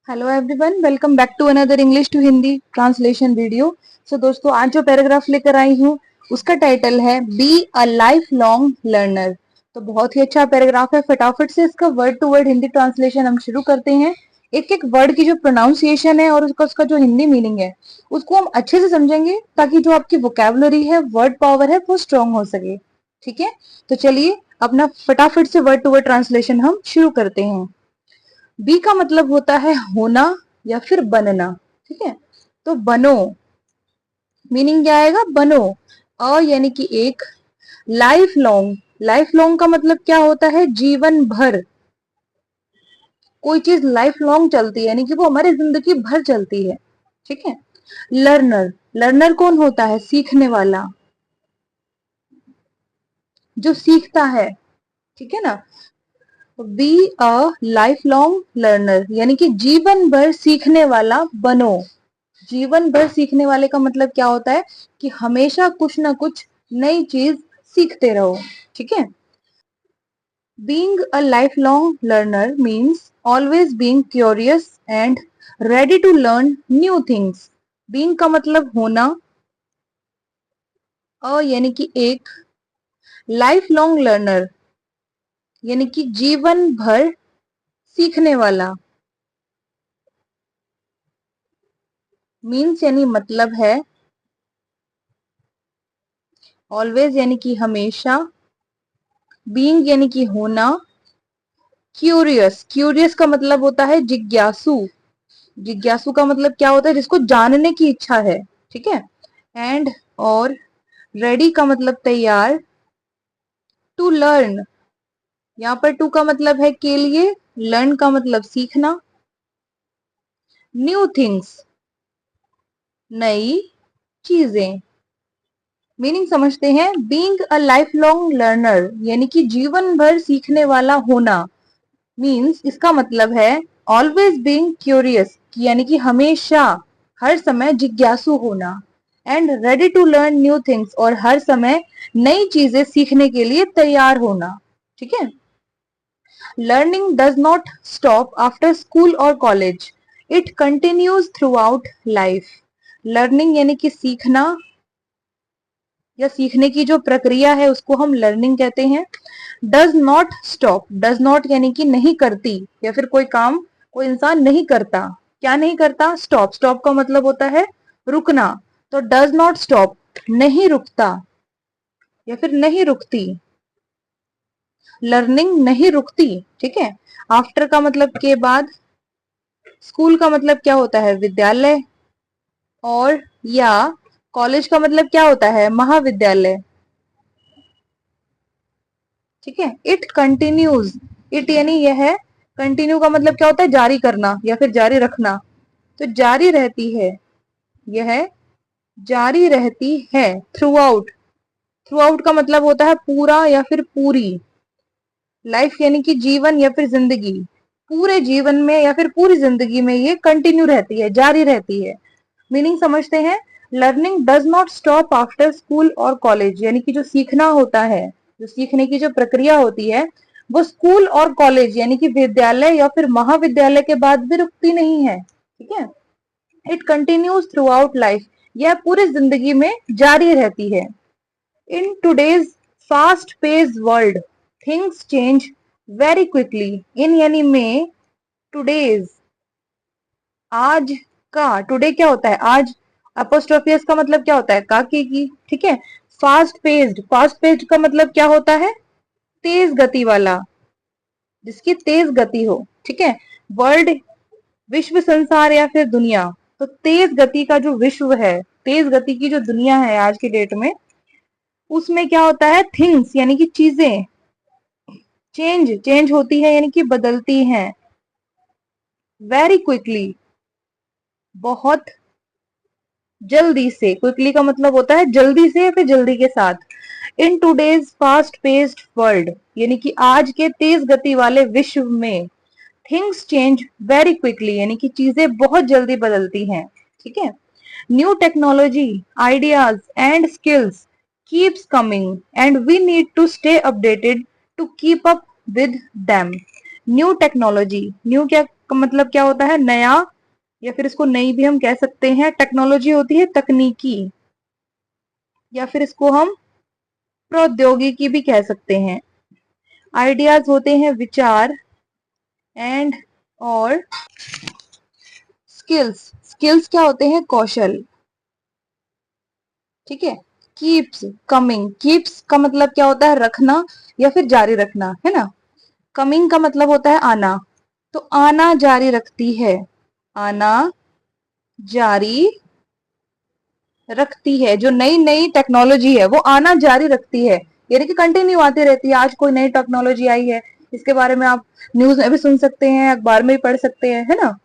Hello everyone, welcome back to another English to Hindi translation video. So दोस्तों, आज जो paragraph लेकर आई हूँ उसका टाइटल है be a life long learner. तो बहुत ही अच्छा पैराग्राफ है। फटाफट से इसका word to word Hindi translation हम शुरू करते हैं। एक एक वर्ड की जो प्रोनाउंसिएशन है और उसका जो हिंदी मीनिंग है उसको हम अच्छे से समझेंगे ताकि जो आपकी वोकैबुलरी है, वर्ड पावर है, वो स्ट्रांग हो सके। ठीक है, तो चलिए अपना फटाफट से वर्ड टू वर्ड ट्रांसलेशन हम शुरू करते हैं। बी का मतलब होता है होना या फिर बनना। ठीक है, तो बनो मीनिंग क्या आएगा? बनो। अ यानी कि एक। लाइफ लॉन्ग, लाइफ लॉन्ग का मतलब क्या होता है? जीवन भर। कोई चीज लाइफ लॉन्ग चलती है यानी कि वो हमारी जिंदगी भर चलती है। ठीक है। लर्नर, लर्नर कौन होता है? सीखने वाला, जो सीखता है। ठीक है ना। B a life long learner यानी कि जीवन भर सीखने वाला बनो। जीवन भर सीखने वाले का मतलब क्या होता है? कि हमेशा कुछ ना कुछ नई चीज सीखते रहो। ठीक है। Being a lifelong learner means always being curious and ready to learn new things. Being का मतलब होना, अ यानी कि एक, लाइफ लॉन्ग लर्नर यानी कि जीवन भर सीखने वाला, मीन्स यानी मतलब है, ऑलवेज यानी कि हमेशा, बीइंग यानी कि होना, क्यूरियस, क्यूरियस का मतलब होता है जिज्ञासु। जिज्ञासु का मतलब क्या होता है? जिसको जानने की इच्छा है। ठीक है। एंड और रेडी का मतलब तैयार, टू लर्न, यहाँ पर टू का मतलब है के लिए, लर्न का मतलब सीखना, न्यू थिंग्स नई चीजें। मीनिंग समझते हैं। Being a life long learner यानी कि जीवन भर सीखने वाला होना, मीन्स इसका मतलब है ऑलवेज बीइंग क्यूरियस यानी कि हमेशा, हर समय जिज्ञासु होना, and ready to learn new things और हर समय नई चीजें सीखने के लिए तैयार होना। ठीक है। Learning does not stop after school और college, it continues throughout life. Learning यानी कि सीखना या सीखने की जो प्रक्रिया है उसको हम लर्निंग कहते हैं। Does not stop, does not यानी कि नहीं करती या फिर कोई काम कोई इंसान नहीं करता। क्या नहीं करता? स्टॉप, स्टॉप का मतलब होता है रुकना। तो डज नॉट स्टॉप नहीं रुकता या फिर नहीं रुकती, लर्निंग नहीं रुकती। ठीक है। आफ्टर का मतलब के बाद, स्कूल का मतलब क्या होता है? विद्यालय, और या कॉलेज का मतलब क्या होता है? महाविद्यालय। ठीक है। इट कंटिन्यूज, इट यानी यह है, कंटिन्यू का मतलब क्या होता है? जारी करना या फिर जारी रखना। तो जारी रहती है, यह जारी रहती है थ्रू आउट। थ्रू आउट का मतलब होता है पूरा या फिर पूरी। लाइफ यानी कि जीवन या फिर जिंदगी, पूरे जीवन में या फिर पूरी जिंदगी में ये कंटिन्यू रहती है, जारी रहती है। मीनिंग समझते हैं। Learning does not stop after school और कॉलेज यानी कि जो सीखना होता है, जो सीखने की जो प्रक्रिया होती है वो स्कूल और कॉलेज यानी कि विद्यालय या फिर महाविद्यालय के बाद भी रुकती नहीं है। ठीक है। It continues throughout life, यह पूरी जिंदगी में जारी रहती है। In today's fast paced world things change very quickly. In यानी में, टूडेज आज का, टुडे क्या होता है? आज। अपोस्ट्रोफियस का मतलब क्या होता है? काकी की। ठीक है। फास्ट पेस्ड, फास्ट पेस्ड का मतलब क्या होता है? तेज गति वाला, जिसकी तेज गति हो। ठीक है। वर्ल्ड, विश्व, संसार या फिर दुनिया। तो तेज गति का जो विश्व है, तेज गति की जो दुनिया है आज की डेट में, उसमें क्या होता है? थिंग्स यानी कि चीजें, चेंज, चेंज होती है यानी कि बदलती हैं, वेरी क्विकली बहुत जल्दी से। क्विकली का मतलब होता है जल्दी से या फिर जल्दी के साथ। इन टूडेज फास्ट पेस्ड वर्ल्ड यानी कि आज के तेज गति वाले विश्व में, थिंग्स चेंज वेरी क्विकली यानी कि चीजें बहुत जल्दी बदलती हैं। ठीक है। New technology, ideas and skills keeps coming and we need to stay updated to keep up with them. New technology, new क्या का मतलब क्या होता है, नया, या फिर इसको नई भी हम कह सकते हैं। टेक्नोलॉजी होती है तकनीकी, या फिर इसको हम प्रौद्योगिकी भी कह सकते हैं। आइडियाज होते हैं विचार, एंड और स्किल्स, स्किल्स क्या होते हैं, कौशल। ठीक है। कीप्स कमिंग, कीप्स का मतलब क्या होता है, रखना या फिर जारी रखना, है ना। कमिंग का मतलब होता है आना, तो आना जारी रखती है, आना जारी रखती है। जो नई नई टेक्नोलॉजी है वो आना जारी रखती है, यानी कि कंटिन्यू आती रहती है। आज कोई नई टेक्नोलॉजी आई है, इसके बारे में आप न्यूज में भी सुन सकते हैं, अखबार में भी पढ़ सकते हैं, है ना।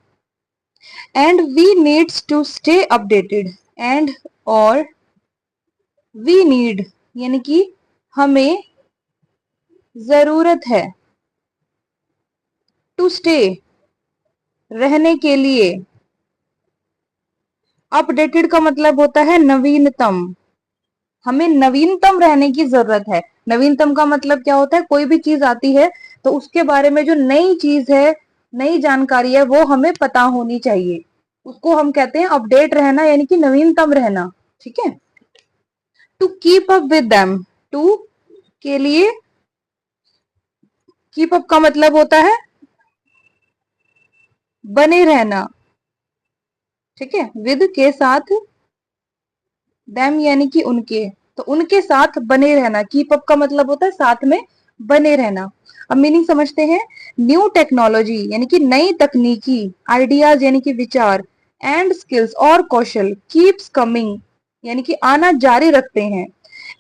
And we needs to stay updated, and और वी नीड यानी कि हमें जरूरत है, टू स्टे रहने के लिए। अपडेटेड का मतलब होता है नवीनतम, हमें नवीनतम रहने की जरूरत है। नवीनतम का मतलब क्या होता है, कोई भी चीज आती है तो उसके बारे में जो नई चीज है, नई जानकारी है, वो हमें पता होनी चाहिए। उसको हम कहते हैं अपडेट रहना, यानी कि नवीनतम रहना। ठीक है। To keep up with them, to के लिए, कीप अप का मतलब होता है बने रहना। ठीक है। विद के साथ, देम यानी कि उनके, तो उनके साथ बने रहना। कीप अप का मतलब होता है साथ में बने रहना। अब मीनिंग समझते हैं। न्यू टेक्नोलॉजी यानी कि नई तकनीकी, आइडियाज यानी कि विचार, एंड स्किल्स और कौशल, कीप्स कमिंग यानी कि आना जारी रखते हैं।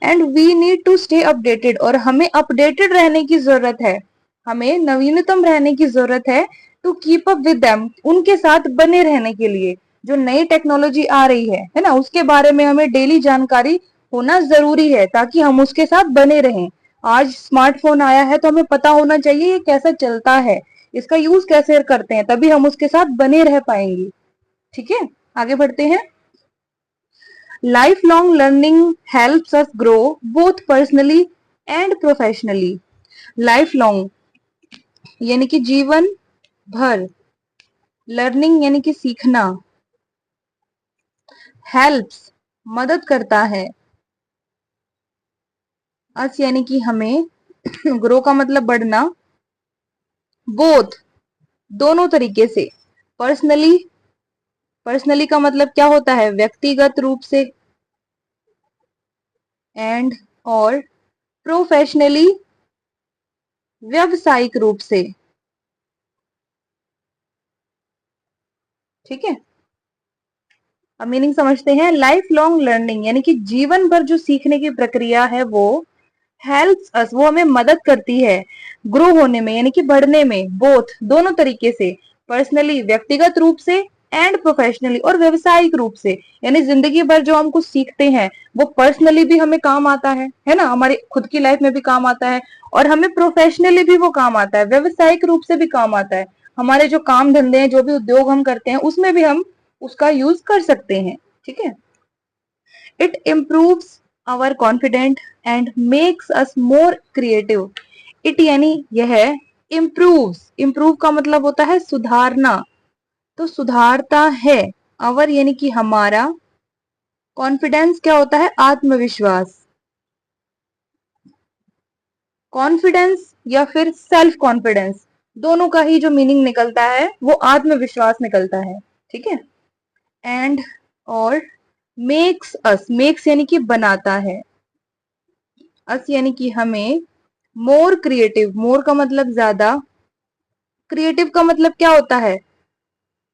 And we need to stay updated, और हमें अपडेटेड रहने की जरूरत है, हमें नवीनतम रहने की जरूरत है। To keep up with them, उनके साथ बने रहने के लिए। जो नई टेक्नोलॉजी आ रही है ना, उसके बारे में हमें डेली जानकारी होना जरूरी है, ताकि हम उसके साथ बने रहें। आज स्मार्टफोन आया है तो हमें पता होना चाहिए ये कैसा चलता है, इसका यूज कैसे करते हैं, तभी हम उसके साथ बने रह पाएंगे। ठीक है। आगे बढ़ते हैं। Life long learning helps us grow both personally and professionally. Life long यानी कि जीवन भर, लर्निंग यानी कि सीखना, हेल्प्स मदद करता है, अस यानी कि हमें, ग्रो का मतलब बढ़ना, बोथ दोनों तरीके से, पर्सनली, पर्सनली का मतलब क्या होता है, व्यक्तिगत रूप से, एंड और प्रोफेशनली, व्यावसायिक रूप से। ठीक है। अब मीनिंग समझते हैं। लाइफ लॉन्ग लर्निंग यानी कि जीवन भर जो सीखने की प्रक्रिया है वो हेल्प्स अस, वो हमें मदद करती है ग्रो होने में, यानी कि बढ़ने में, बोथ दोनों तरीके से, पर्सनली व्यक्तिगत रूप से, एंड प्रोफेशनली और व्यवसायिक रूप से। यानी जिंदगी भर जो हम कुछ सीखते हैं वो पर्सनली भी हमें काम आता है ना, हमारी खुद की लाइफ में भी काम आता है, और हमें प्रोफेशनली भी वो काम आता है, व्यवसायिक रूप से भी काम आता है। हमारे जो काम धंधे हैं, जो भी उद्योग हम करते हैं, उसमें भी हम उसका यूज कर सकते हैं। ठीक है। It improves our confident and makes us more creative. It यानी यह, इम्प्रूव्स, इम्प्रूव का मतलब होता है सुधारना, तो सुधारता है। आवर यानी कि हमारा, कॉन्फिडेंस क्या होता है, आत्मविश्वास। कॉन्फिडेंस या फिर सेल्फ कॉन्फिडेंस, दोनों का ही जो मीनिंग निकलता है वो आत्मविश्वास निकलता है। ठीक है। एंड और मेक्स अस, मेक्स यानी कि बनाता है, अस यानी कि हमें, मोर क्रिएटिव, मोर का मतलब ज्यादा, क्रिएटिव का मतलब क्या होता है,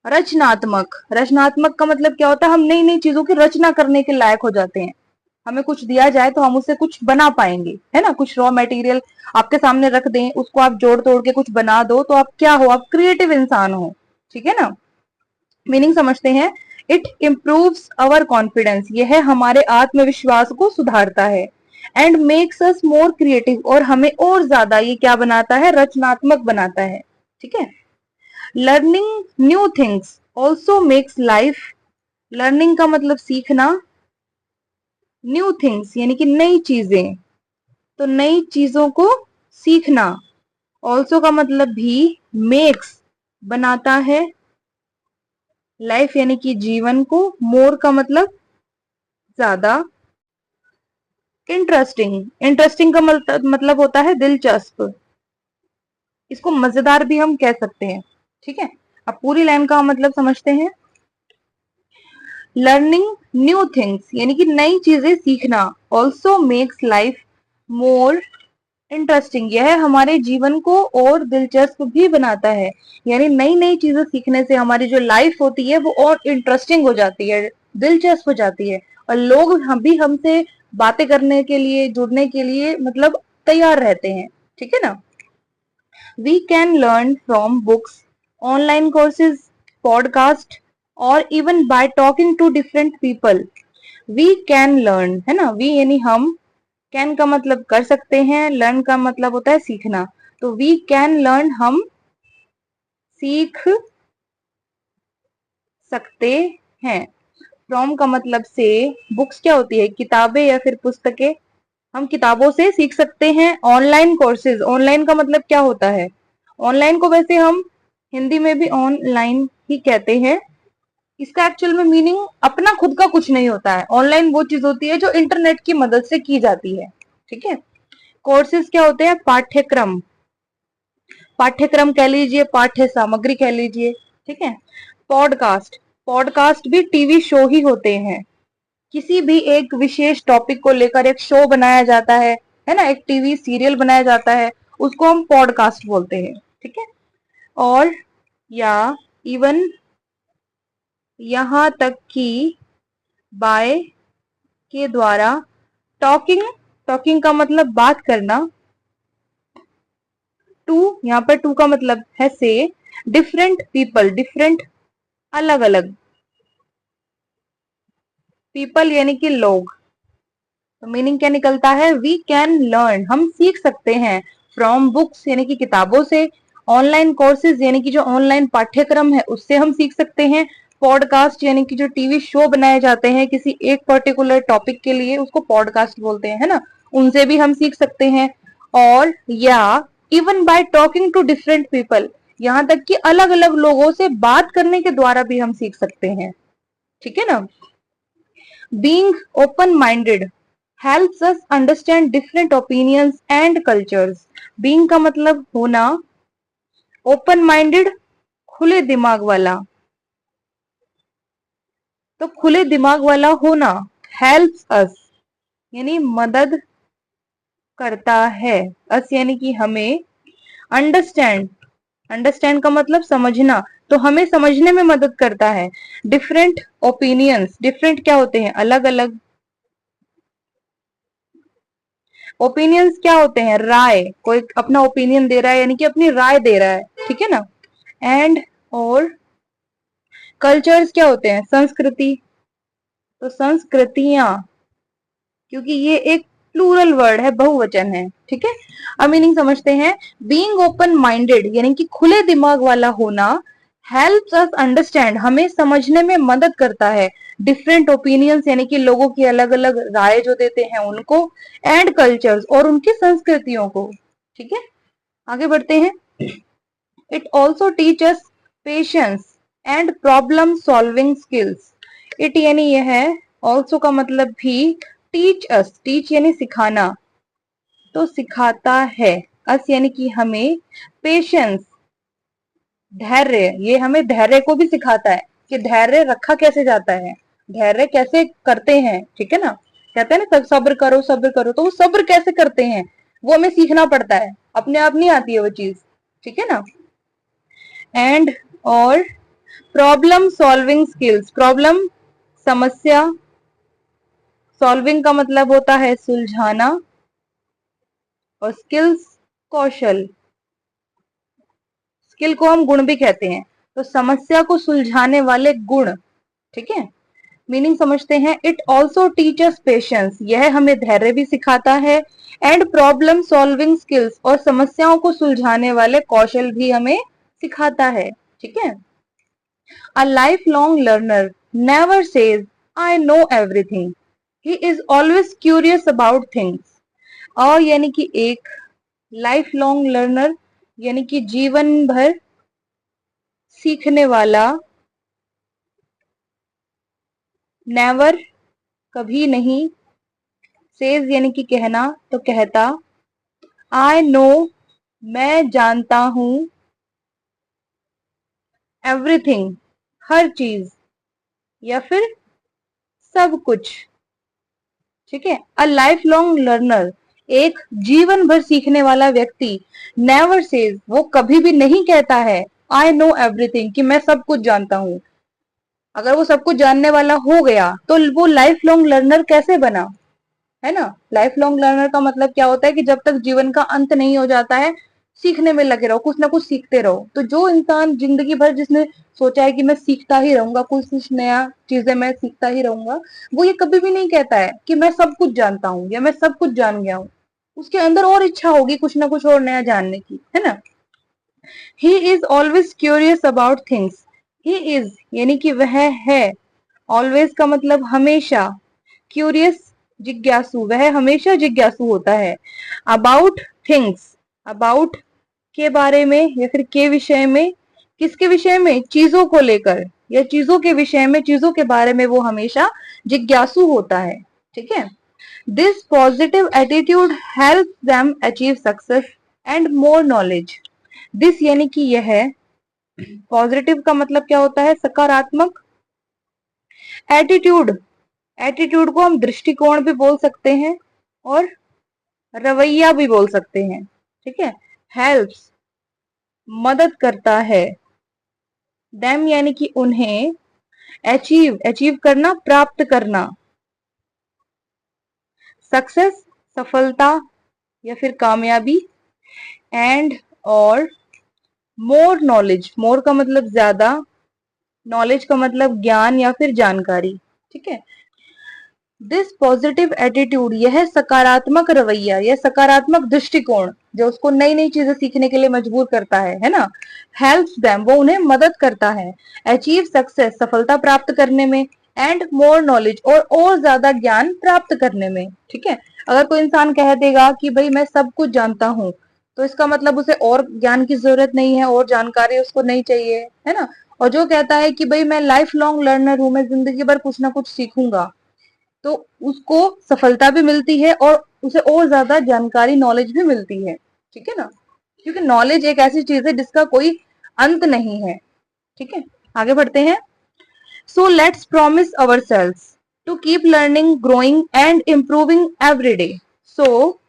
रचनात्मक। रचनात्मक का मतलब क्या होता है, हम नई नई चीजों की रचना करने के लायक हो जाते हैं। हमें कुछ दिया जाए तो हम उससे कुछ बना पाएंगे, है ना। कुछ रॉ मटेरियल आपके सामने रख दें, उसको आप जोड़ तोड़ के कुछ बना दो, तो आप क्या हो, आप क्रिएटिव इंसान हो। ठीक है ना। मीनिंग समझते हैं। इट इम्प्रूव्स अवर कॉन्फिडेंस, यह हमारे आत्मविश्वास को सुधारता है। And makes us more creative, और हमें और ज्यादा ये क्या बनाता है, रचनात्मक बनाता है। ठीक है। Learning new things also makes life, learning का मतलब सीखना, न्यू थिंग्स यानी कि नई चीजें, तो नई चीजों को सीखना। ऑल्सो का मतलब भी, मेक्स बनाता है, लाइफ यानी कि जीवन को, मोर का मतलब ज्यादा, इंटरेस्टिंग, इंटरेस्टिंग का मतलब होता है दिलचस्प, इसको मजेदार भी हम कह सकते हैं। ठीक है, अब पूरी लाइन का मतलब समझते हैं। लर्निंग न्यू थिंग्स यानी कि नई चीजें सीखना, also makes life more interesting, यह हमारे जीवन को और दिलचस्प भी बनाता है। यानी नई नई चीजें सीखने से हमारी जो लाइफ होती है वो और इंटरेस्टिंग हो जाती है, दिलचस्प हो जाती है, और लोग हम भी हमसे बातें करने के लिए, जुड़ने के लिए मतलब तैयार रहते हैं। ठीक है ना। We can learn from books, online courses, podcast, or even by talking to different people. We can learn, है ना, we यानी हम, can का मतलब कर सकते हैं, learn का मतलब होता है सीखना, तो we can learn हम सीख सकते हैं। from का मतलब से, books क्या होती है, किताबें या फिर पुस्तकें, हम किताबों से सीख सकते हैं। ऑनलाइन कोर्सेज, ऑनलाइन का मतलब क्या होता है, ऑनलाइन को वैसे हम हिंदी में भी ऑनलाइन ही कहते हैं, इसका एक्चुअल में मीनिंग अपना खुद का कुछ नहीं होता है। ऑनलाइन वो चीज होती है जो इंटरनेट की मदद से की जाती है। ठीक है। कोर्सेज क्या होते हैं, पाठ्यक्रम, पाठ्यक्रम कह लीजिए, पाठ्य सामग्री कह लीजिए। ठीक है। पॉडकास्ट, पॉडकास्ट भी टीवी शो ही होते हैं, किसी भी एक विशेष टॉपिक को लेकर एक शो बनाया जाता है ना, एक टीवी सीरियल बनाया जाता है, उसको हम पॉडकास्ट बोलते हैं। ठीक है। और या इवन यहां तक कि बाय के द्वारा, टॉकिंग, टॉकिंग का मतलब बात करना, टू यहाँ पर टू का मतलब है से, डिफरेंट पीपल, डिफरेंट अलग अलग, पीपल यानी कि लोग, तो मीनिंग क्या निकलता है, वी कैन लर्न हम सीख सकते हैं, फ्रॉम बुक्स यानी कि किताबों से, ऑनलाइन कोर्सेज यानी कि जो ऑनलाइन पाठ्यक्रम है उससे हम सीख सकते हैं, पॉडकास्ट यानी कि जो टीवी शो बनाए जाते हैं किसी एक पर्टिकुलर टॉपिक के लिए, उसको पॉडकास्ट बोलते हैं, है ना, उनसे भी हम सीख सकते हैं। और या even by talking to different people, यहाँ तक कि अलग अलग लोगों से बात करने के द्वारा भी हम सीख सकते हैं। ठीक है ना। Being open minded helps us understand different opinions and cultures. Being का मतलब होना, ओपन माइंडेड खुले दिमाग वाला, तो खुले दिमाग वाला होना, helps us यानी मदद करता है, us यानी कि हमें, अंडरस्टैंड, अंडरस्टैंड का मतलब समझना, तो हमें समझने में मदद करता है। डिफरेंट ओपिनियंस, डिफरेंट क्या होते हैं, अलग अलग, ओपिनियंस क्या होते हैं, राय, कोई अपना ओपिनियन दे रहा है यानी कि अपनी राय दे रहा है। ठीक है ना। एंड और कल्चर्स क्या होते हैं, संस्कृति, तो संस्कृतियां, क्योंकि ये एक प्लूरल वर्ड है, बहुवचन है। ठीक है। अब मीनिंग समझते हैं। बीइंग ओपन माइंडेड यानी कि खुले दिमाग वाला होना, हेल्प्स अस अंडरस्टैंड हमें समझने में मदद करता है, डिफरेंट ओपिनियंस यानी कि लोगों की अलग अलग राय जो देते हैं उनको, एंड कल्चर्स और उनकी संस्कृतियों को। ठीक है। आगे बढ़ते हैं। It also teachers patience and problem solving skills. It यानी यह है, ऑल्सो का मतलब भी, टीच अस, टीच यानी सिखाना, तो सिखाता है, अस यानी कि हमें, पेशेंस धैर्य, ये हमें धैर्य को भी सिखाता है कि धैर्य रखा कैसे जाता है, धैर्य कैसे करते हैं। ठीक है ना, कहते हैं ना सब्र करो सब्र करो, तो वो सब्र कैसे करते हैं वो हमें सीखना पड़ता है, अपने आप नहीं आती है वो चीज। ठीक है ना। एंड और प्रॉब्लम सॉल्विंग स्किल्स, प्रॉब्लम समस्या, सॉल्विंग का मतलब होता है सुलझाना, और स्किल्स कौशल, स्किल को हम गुण भी कहते हैं, तो समस्या को सुलझाने वाले गुण। ठीक है। मीनिंग समझते हैं। इट ऑल्सो टीचर्स पेशेंस, यह हमें धैर्य भी सिखाता है, एंड प्रॉब्लम सॉल्विंग स्किल्स और समस्याओं को सुलझाने वाले कौशल भी हमें सिखाता है। ठीक है। A lifelong learner never says, I know everything. He is always curious about things. और यानी कि एक लाइफ लॉन्ग लर्नर यानी कि जीवन भर सीखने वाला, नेवर कभी नहीं, सेज यानी कि कहना तो कहता, आई नो मैं जानता हूं, एवरीथिंग हर चीज, या फिर सब कुछ। ठीक है। अ लाइफ लॉन्ग लर्नर, एक जीवन भर सीखने वाला व्यक्ति, नेवर सेज वो कभी भी नहीं कहता है, आई नो एवरीथिंग कि मैं सब कुछ जानता हूं। अगर वो सब कुछ जानने वाला हो गया तो वो लाइफ लॉन्ग लर्नर कैसे बना, है ना। लाइफ लॉन्ग लर्नर का मतलब क्या होता है कि जब तक जीवन का अंत नहीं हो जाता है, सीखने में लगे रहो, कुछ ना कुछ सीखते रहो। तो जो इंसान जिंदगी भर जिसने सोचा है कि मैं सीखता ही रहूंगा, कुछ कुछ नया चीजें मैं सीखता ही रहूंगा, वो ये कभी भी नहीं कहता है कि मैं सब कुछ जानता हूँ या मैं सब कुछ जान गया हूँ। उसके अंदर और इच्छा होगी कुछ ना कुछ और नया जानने की, है ना। He is always curious about things, he is यानी कि वह है, ऑलवेज का मतलब हमेशा, क्यूरियस जिज्ञासु, वह हमेशा जिज्ञासु होता है, अबाउट थिंग्स, अबाउट के बारे में या फिर के विषय में, किसके विषय में, चीजों को लेकर या चीजों के विषय में, चीजों के बारे में वो हमेशा जिज्ञासु होता है। ठीक है। This positive attitude help them achieve success and more knowledge. This यानी कि यह, पॉजिटिव का मतलब क्या होता है, सकारात्मक, एटीट्यूड, एटीट्यूड को हम दृष्टिकोण भी बोल सकते हैं और रवैया भी बोल सकते हैं। ठीक है। हेल्प्स मदद करता है, देम यानी कि उन्हें, अचीव, अचीव करना, प्राप्त करना, सक्सेस सफलता या फिर कामयाबी, एंड और मोर नॉलेज, मोर का मतलब ज्यादा, नॉलेज का मतलब ज्ञान या फिर जानकारी। ठीक है। दिस पॉजिटिव एटीट्यूड, यह सकारात्मक रवैया, यह सकारात्मक दृष्टिकोण जो उसको नई नई चीजें सीखने के लिए मजबूर करता है ना, हेल्प्स देम वो उन्हें मदद करता है, अचीव सक्सेस सफलता प्राप्त करने में, एंड मोर नॉलेज और ज्यादा ज्ञान प्राप्त करने में। ठीक है। अगर कोई इंसान कह देगा कि भाई मैं सब कुछ जानता हूँ, तो इसका मतलब उसे और ज्ञान की जरूरत नहीं है, और जानकारी उसको नहीं चाहिए, है ना। और जो कहता है कि भाई मैं लाइफ लॉन्ग लर्नर हूं, मैं जिंदगी भर कुछ ना कुछ सीखूंगा, तो उसको सफलता भी मिलती है और उसे और ज्यादा जानकारी, नॉलेज भी मिलती है। ठीक है ना। क्योंकि नॉलेज एक ऐसी चीज है जिसका कोई अंत नहीं है। ठीक है। आगे बढ़ते हैं। So let's promise ourselves to keep learning, growing and improving every day. So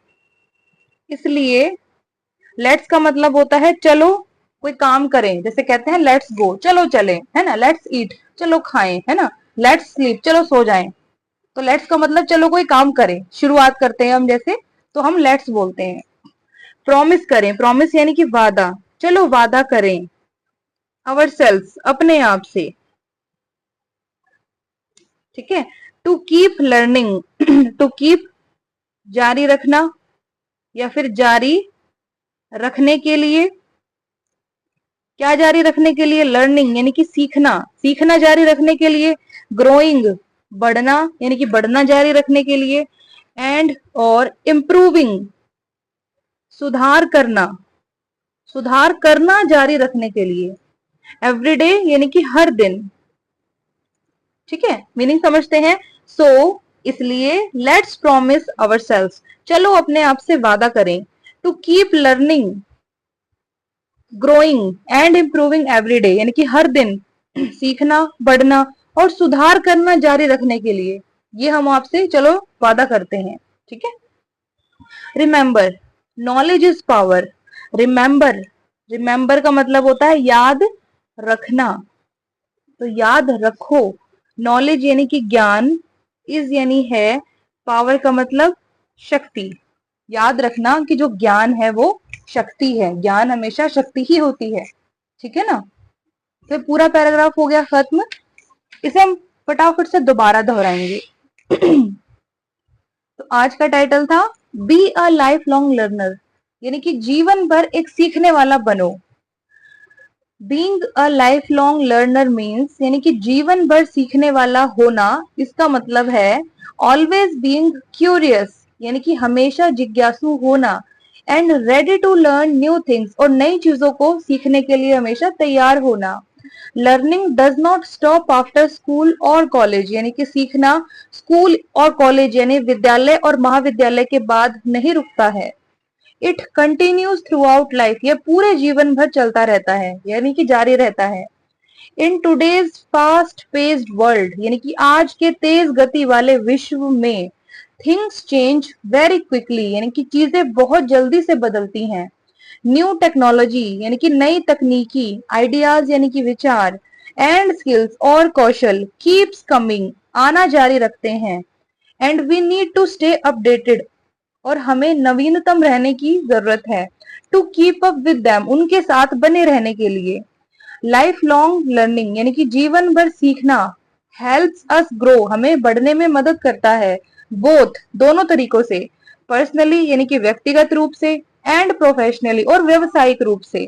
इसलिए, लेट्स का मतलब होता है चलो कोई काम करें, जैसे कहते हैं लेट्स गो, चलो चले, है ना। लेट्स ईट, चलो खाएं, है ना। लेट्स स्लीप, चलो सो जाएं। तो लेट्स का मतलब चलो कोई काम करें, शुरुआत करते हैं हम, जैसे तो हम लेट्स बोलते हैं। प्रॉमिस करें, प्रॉमिस यानी कि वादा, चलो वादा करें, अवर सेल्स अपने आप से। ठीक है। To keep learning, to keep जारी रखना या फिर जारी रखने के लिए, क्या जारी रखने के लिए, लर्निंग यानी कि सीखना, सीखना जारी रखने के लिए, ग्रोइंग बढ़ना यानी कि बढ़ना जारी रखने के लिए, एंड और इम्प्रूविंग सुधार करना, सुधार करना जारी रखने के लिए, एवरीडे यानी कि हर दिन। ठीक है। मीनिंग समझते हैं। सो इसलिए लेट्स प्रॉमिस अवर सेल्स, चलो अपने आप से वादा करें, to keep learning, growing and improving every day यानी कि हर दिन सीखना, बढ़ना और सुधार करना जारी रखने के लिए, ये हम आपसे चलो वादा करते हैं। ठीक है। Remember, knowledge is power, remember, remember का मतलब होता है याद रखना, तो याद रखो। नॉलेज यानी कि ज्ञान, इज यानी है, पावर का मतलब शक्ति। याद रखना कि जो ज्ञान है वो शक्ति है, ज्ञान हमेशा शक्ति ही होती है। ठीक है ना। तो पूरा पैराग्राफ हो गया खत्म। इसे हम फटाफट से दोबारा दोहराएंगे। तो आज का टाइटल था B a life long learner, यानी कि जीवन भर एक सीखने वाला बनो। Being a life long learner means यानी कि जीवन भर सीखने वाला होना, इसका मतलब है ऑलवेज बीइंग क्यूरियस यानी कि हमेशा जिज्ञासु होना, and ready to learn new things और नई चीजों को सीखने के लिए हमेशा तैयार होना, learning does not stop after school और कॉलेज, यानी कि सीखना स्कूल और कॉलेज यानी विद्यालय और महाविद्यालय के बाद नहीं रुकता है। It continues throughout life, यह पूरे जीवन भर चलता रहता है, यानी कि जारी रहता है। In today's fast paced world, यानी कि आज के तेज गति वाले विश्व में थिंग्स चेंज वेरी क्विकली, यानी कि चीजें बहुत जल्दी से बदलती हैं। न्यू टेक्नोलॉजी यानी कि नई तकनीकी, आइडियाज यानी कि विचार, एंड स्किल्स और कौशल कीप्स कमिंग, आना जारी रखते हैं। And we need to stay updated, और हमें नवीनतम रहने की जरूरत है। To keep up with them, उनके साथ बने रहने के लिए। लाइफ लॉन्ग लर्निंग यानी कि जीवन भर सीखना हेल्प्स अस ग्रो, हमें बढ़ने में मदद करता है। बोथ, दोनों तरीकों से, पर्सनली यानी कि व्यक्तिगत रूप से, एंड प्रोफेशनली और व्यवसायिक रूप से।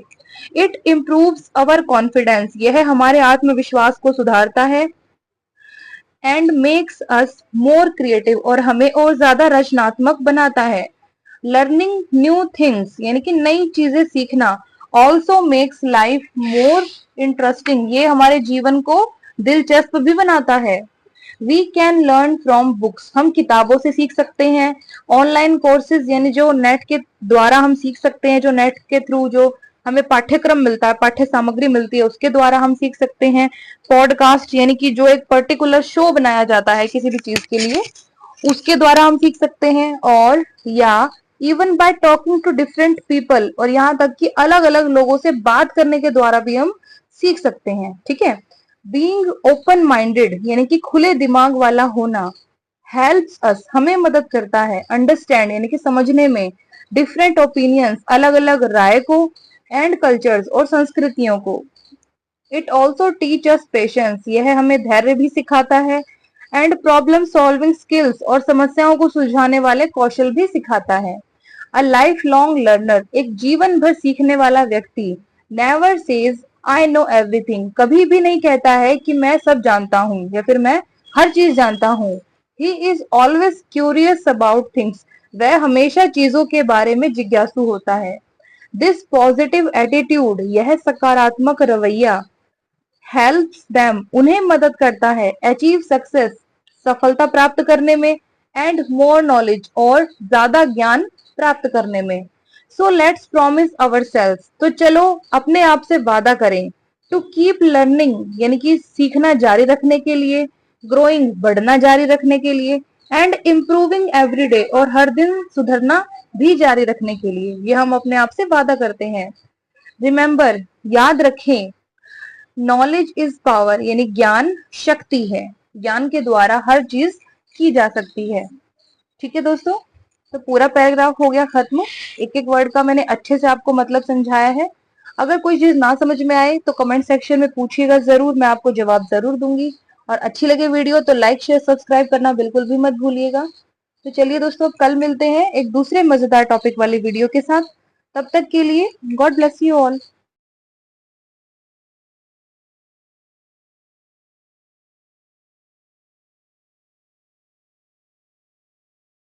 इट इम्प्रूव्स अवर कॉन्फिडेंस, यह हमारे आत्मविश्वास को सुधारता है। And makes us more creative, और हमें और ज्यादा रचनात्मक बनाता है। लर्निंग न्यू थिंग्स यानी कि नई चीजें सीखना also makes life more interesting, ये हमारे जीवन को दिलचस्प भी बनाता है। We can learn from books, हम किताबों से सीख सकते हैं। ऑनलाइन कोर्सेज यानी जो नेट के द्वारा हम सीख सकते हैं, जो नेट के थ्रू जो हमें पाठ्यक्रम मिलता है, पाठ्य सामग्री मिलती है, उसके द्वारा हम सीख सकते हैं। पॉडकास्ट यानी कि जो एक पर्टिकुलर शो बनाया जाता है किसी भी चीज के लिए, उसके द्वारा हम सीख सकते हैं। और या even by talking to different people, और यहाँ तक कि अलग अलग लोगों से बात करने के द्वारा भी हम सीख सकते हैं। ठीक है। बीइंग ओपन माइंडेड यानी कि खुले दिमाग वाला होना हेल्प्स अस, हमें मदद करता है। अंडरस्टैंड यानी कि समझने में, डिफरेंट ओपिनियंस, अलग अलग राय को, एंड कल्चर्स और संस्कृतियों को। It also teach us patience, यह हमें धैर्य भी सिखाता है। एंड प्रॉब्लम सॉल्विंग स्किल्स, और समस्याओं को सुलझाने वाले कौशल भी सिखाता है। अ लाइफ लॉन्ग लर्नर, एक जीवन भर सीखने वाला व्यक्ति, never says I know everything, कभी भी नहीं कहता है कि मैं सब जानता हूँ या फिर मैं हर चीज जानता हूँ। He is always curious about things, वह हमेशा चीजों के बारे में जिज्ञासु होता है। दिस पॉजिटिव एटीट्यूड, यह सकारात्मक रवैया, हेल्प्स देम, उन्हें मदद करता है। अचीव सक्सेस, सफलता प्राप्त करने में। एंड मोर नॉलेज, और ज्यादा ज्ञान प्राप्त करने में। So let's promise ourselves, तो चलो अपने आप से वादा करें। टू कीप लर्निंग यानी कि सीखना जारी रखने के लिए, ग्रोइंग बढ़ना जारी रखने के लिए, एंड इम्प्रूविंग एवरी डे, और हर दिन सुधरना भी जारी रखने के लिए, ये हम अपने आप से वादा करते हैं। रिमेंबर, याद रखें, नॉलेज इज पावर, यानी ज्ञान शक्ति है। ज्ञान के द्वारा हर चीज की जा सकती है। ठीक है दोस्तों, तो पूरा पैराग्राफ हो गया खत्म। एक एक वर्ड का मैंने अच्छे से आपको मतलब समझाया है। अगर कोई चीज ना समझ में आए तो कमेंट सेक्शन में पूछिएगा जरूर, मैं आपको जवाब जरूर दूंगी। और अच्छी लगे वीडियो तो लाइक शेयर सब्सक्राइब करना बिल्कुल भी मत भूलिएगा। तो चलिए दोस्तों, कल मिलते हैं एक दूसरे मजेदार टॉपिक वाली वीडियो के साथ। तब तक के लिए गॉड ब्लेस यू ऑल।